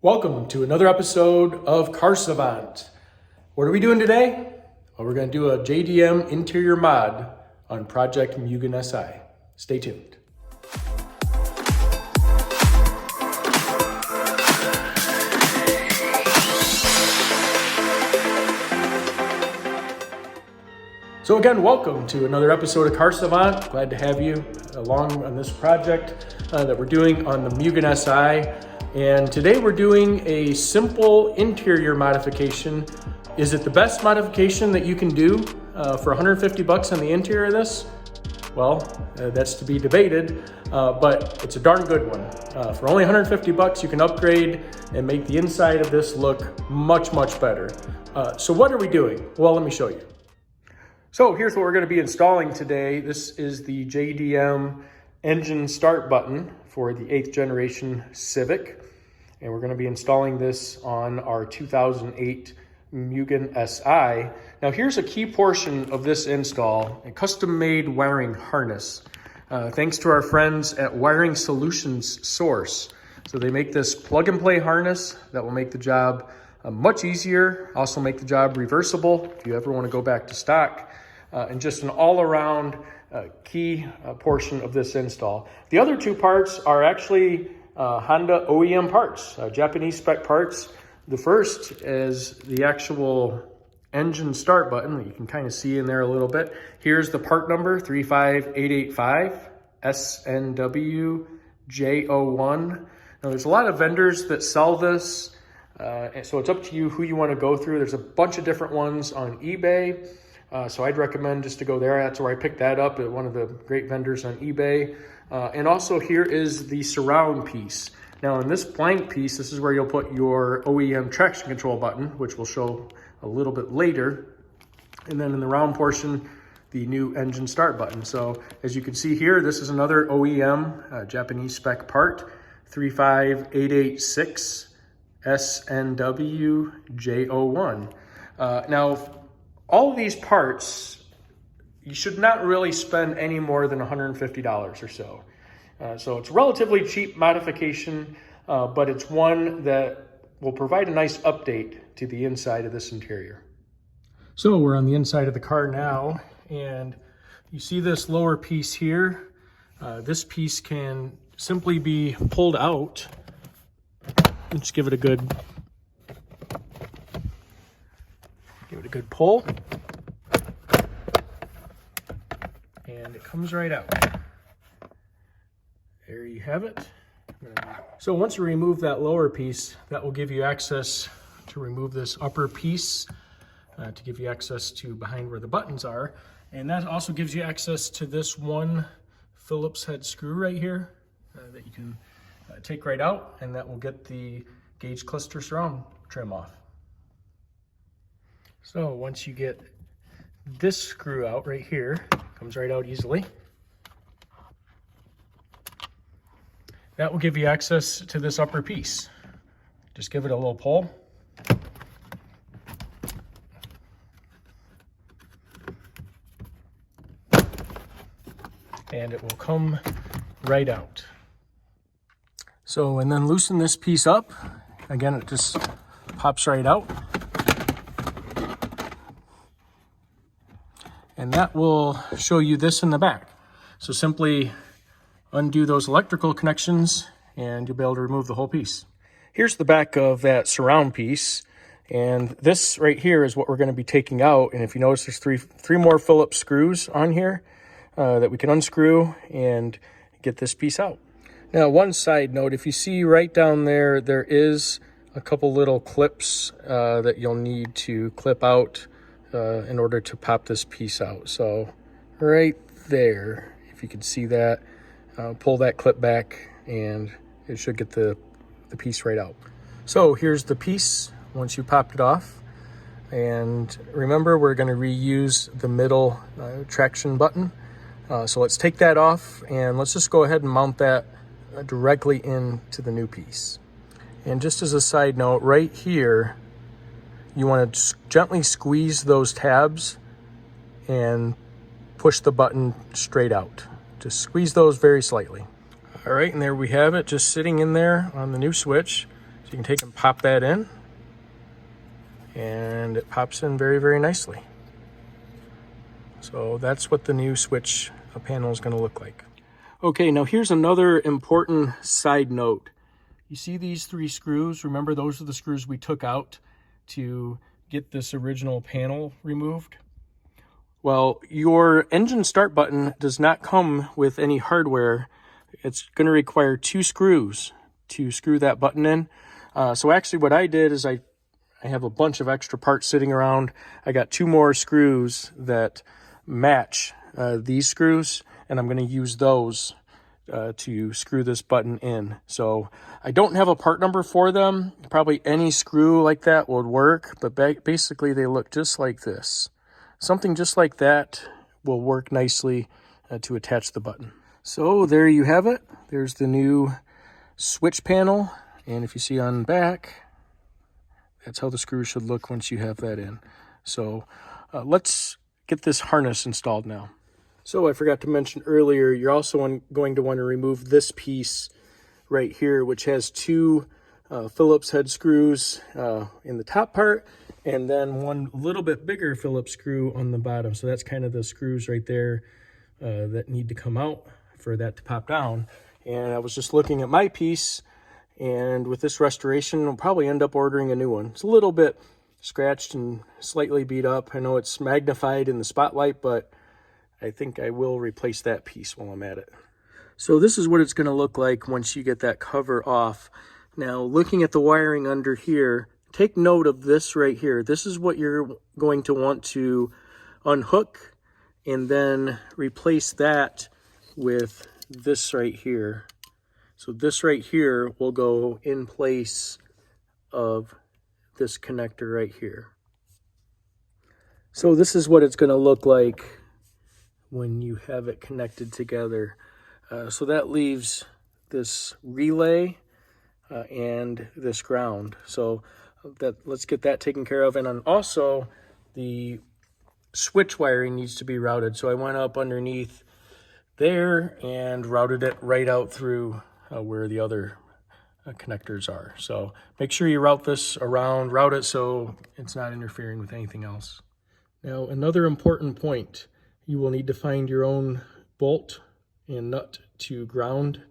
Welcome to another episode of Car Savant. What are we doing today? Well, we're going to do a JDM interior mod on Project Mugen SI. Stay tuned. So again, welcome to another episode of Car Savant. Glad to have you along on this project that we're doing on the Mugen SI. And today we're doing a simple interior modification. Is it the best modification that you can do for 150 bucks on the interior of this? Well, that's to be debated, but it's a darn good one. For only 150 bucks, you can upgrade and make the inside of this look much, much better. So what are we doing? Well, let me show you. So here's what we're going to be installing today. This is the JDM Engine start button for the 8th generation Civic. And we're going to be installing this on our 2008 Mugen SI. Now here's a key portion of this install, a custom-made wiring harness. Thanks to our friends at Wiring Solutions Source. So they make this plug-and-play harness that will make the job much easier, also make the job reversible if you ever want to go back to stock, and just an all-around key portion of this install. The other two parts are actually Honda OEM parts, Japanese spec parts. The first is the actual engine start button that you can kind of see in there a little bit. Here's the part number 35885 SNWJ01. Now there's a lot of vendors that sell this, and so it's up to you who you want to go through. There's a bunch of different ones on eBay. So I'd recommend just to go there. That's where I picked that up at one of the great vendors on eBay. And also here is the surround piece. Now in this blank piece, this is where you'll put your OEM traction control button, which we'll show a little bit later. And then in the round portion, the new engine start button. So as you can see here, this is another OEM Japanese spec part, 35886 SNWJ01. Now, all of these parts, you should not really spend any more than $150 or so. So it's a relatively cheap modification, but it's one that will provide a nice update to the inside of this interior. So we're on the inside of the car now, and you see this lower piece here. This piece can simply be pulled out. Let's give it a good pull, and it comes right out. There you have it. So once you remove that lower piece, that will give you access to remove this upper piece to give you access to behind where the buttons are. And that also gives you access to this one Phillips head screw right here that you can take right out, and that will get the gauge cluster surround trim off. So once you get this screw out right here, comes right out easily. That will give you access to this upper piece. Just give it a little pull. And it will come right out. So, and then loosen this piece up. Again, it just pops right out. And that will show you this in the back. So simply undo those electrical connections and you'll be able to remove the whole piece. Here's the back of that surround piece. And this right here is what we're going to be taking out. And if you notice, there's three more Phillips screws on here that we can unscrew and get this piece out. Now, one side note, if you see right down there, there is a couple little clips that you'll need to clip out in order to pop this piece out. So right there, if you can see that, pull that clip back and it should get the piece right out. So here's the piece once you popped it off. And remember, we're going to reuse the middle traction button. So let's take that off and let's just go ahead and mount that directly into the new piece. And just as a side note, right here, you want to gently squeeze those tabs and push the button straight out. Just squeeze those very slightly. All right, and there we have it, just sitting in there on the new switch. you can take and pop that in, and it pops in very, very nicely. So that's what the new switch panel is going to look like. Okay, now here's another important side note. You see these 3 screws? Remember, those are the screws we took out to get this original panel removed. Well, your engine start button does not come with any hardware. It's going to require 2 screws to screw that button in. So actually what I did is I have a bunch of extra parts sitting around. I got 2 more screws that match these screws, and I'm going to use those to screw this button in. So I don't have a part number for them. Probably any screw like that would work, but basically they look just like this. Something just like that will work nicely to attach the button. So there you have it. There's the new switch panel, and if you see on the back, that's how the screw should look once you have that in. So let's get this harness installed now. So I forgot to mention earlier, you're also going to want to remove this piece right here, which has 2 Phillips head screws in the top part, and then 1 little bit bigger Phillips screw on the bottom. So that's kind of the screws right there that need to come out for that to pop down. And I was just looking at my piece, and with this restoration, I'll probably end up ordering a new one. It's a little bit scratched and slightly beat up. I know it's magnified in the spotlight, but I think I will replace that piece while I'm at it. So this is what it's going to look like once you get that cover off. Now, looking at the wiring under here, take note of this right here. This is what you're going to want to unhook and then replace that with this right here. So this right here will go in place of this connector right here. So this is what it's going to look like when you have it connected together. So that leaves this relay and this ground. So let's get that taken care of. And then also the switch wiring needs to be routed. So I went up underneath there and routed it right out through where the other connectors are. So make sure you route this around, route it so it's not interfering with anything else. Now, another important point, you will need to find your own bolt and nut to ground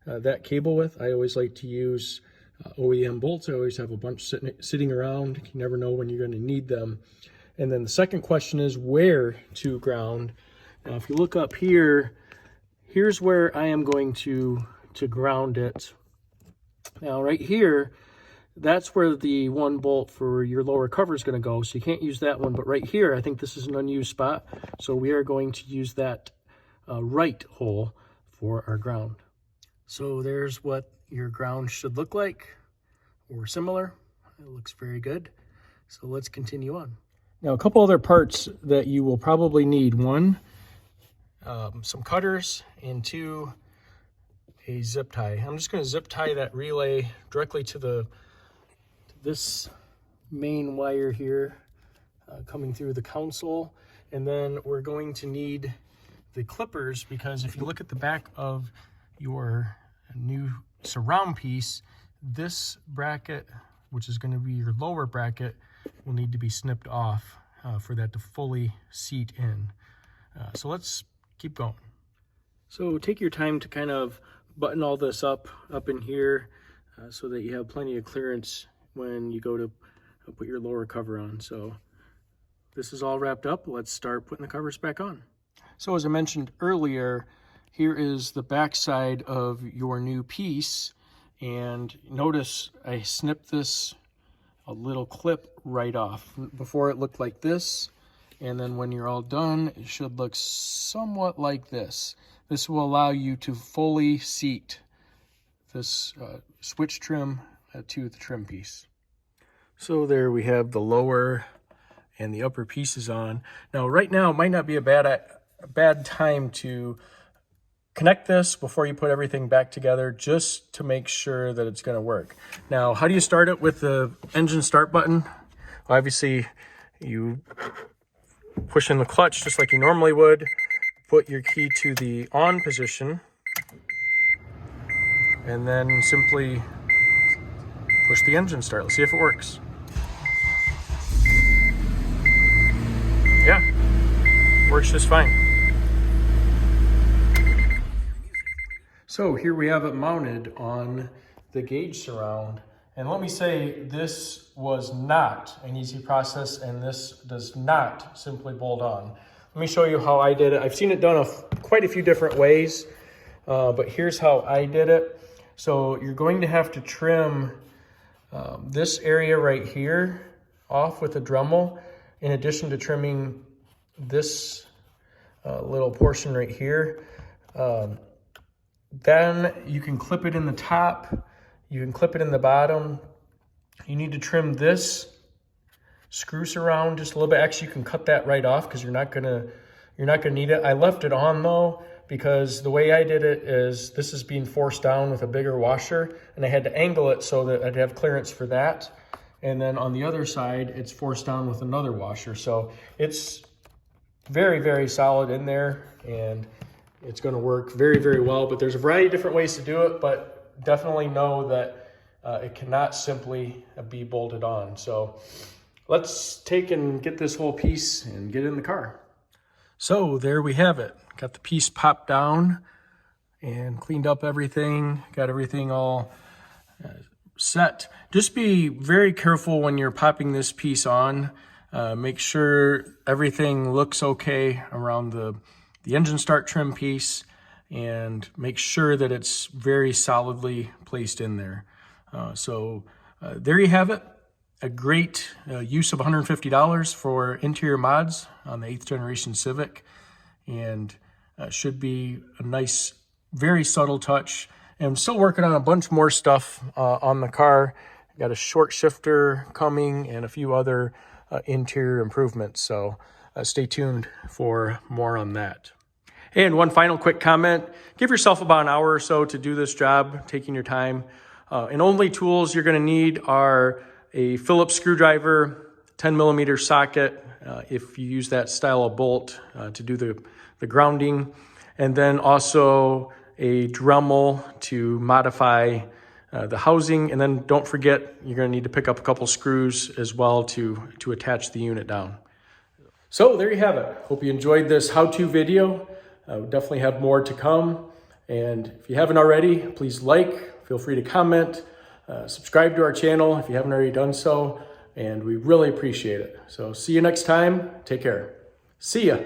that cable with. I always like to use OEM bolts. I always have a bunch sitting around. You never know when you're going to need them. And then the second question is where to ground. Now, if you look up here, here's where I am going to ground it. Now, right here, that's where the 1 bolt for your lower cover is going to go, so you can't use that one. But right here, I think this is an unused spot, so we are going to use that right hole for our ground. So there's what your ground should look like, or similar. It looks very good. So let's continue on. Now, a couple other parts that you will probably need. 1, some cutters, and 2, a zip tie. I'm just going to zip tie that relay directly to this main wire here coming through the console. And then we're going to need the clippers, because if you look at the back of your new surround piece, this bracket, which is going to be your lower bracket, will need to be snipped off for that to fully seat in. So let's keep going. So take your time to kind of button all this up in here so that you have plenty of clearance when you go to put your lower cover on. So this is all wrapped up. Let's start putting the covers back on. So as I mentioned earlier, here is the back side of your new piece, and notice I snipped this a little clip right off. Before it looked like this, and then when you're all done, it should look somewhat like this. This will allow you to fully seat this switch trim to the trim piece. So there we have the lower and the upper pieces on. Now right now might not be a bad time to connect this before you put everything back together, just to make sure that it's going to work. Now, how do you start it with the engine start button? Well, obviously you push in the clutch just like you normally would, put your key to the on position, and then simply Push the engine start. Let's see if it works. Yeah, works just fine. So here we have it mounted on the gauge surround. And let me say, this was not an easy process, and this does not simply bolt on. Let me show you how I did it. I've seen it done quite a few different ways, but here's how I did it. So you're going to have to trim this area right here off with a Dremel, in addition to trimming this little portion right here. Then you can clip it in the top, you can clip it in the bottom. You need to trim this screw surround just a little bit. Actually, you can cut that right off because you're not gonna need it. I left it on though, because the way I did it is this is being forced down with a bigger washer, and I had to angle it so that I'd have clearance for that. And then on the other side, it's forced down with another washer. So it's very, very solid in there, and it's going to work very, very well. But there's a variety of different ways to do it, but definitely know that it cannot simply be bolted on. So let's take and get this whole piece and get it in the car. So there we have it. Got the piece popped down and cleaned up everything. Got everything all set. Just be very careful when you're popping this piece on. Make sure everything looks okay around the engine start trim piece, and make sure that it's very solidly placed in there. There you have it. A great use of $150 for interior mods on the 8th generation Civic, and should be a nice, very subtle touch. And I'm still working on a bunch more stuff on the car. Got a short shifter coming and a few other interior improvements. So stay tuned for more on that. And one final quick comment. Give yourself about an hour or so to do this job, taking your time. And only tools you're going to need are a Phillips screwdriver, 10mm socket, if you use that style of bolt to do the grounding, and then also a Dremel to modify the housing. And then don't forget, you're going to need to pick up a couple screws as well to attach the unit down. So there you have it. Hope you enjoyed this how-to video. We definitely have more to come. And if you haven't already, please feel free to comment, subscribe to our channel if you haven't already done so, and we really appreciate it. So see you next time. Take care. See ya.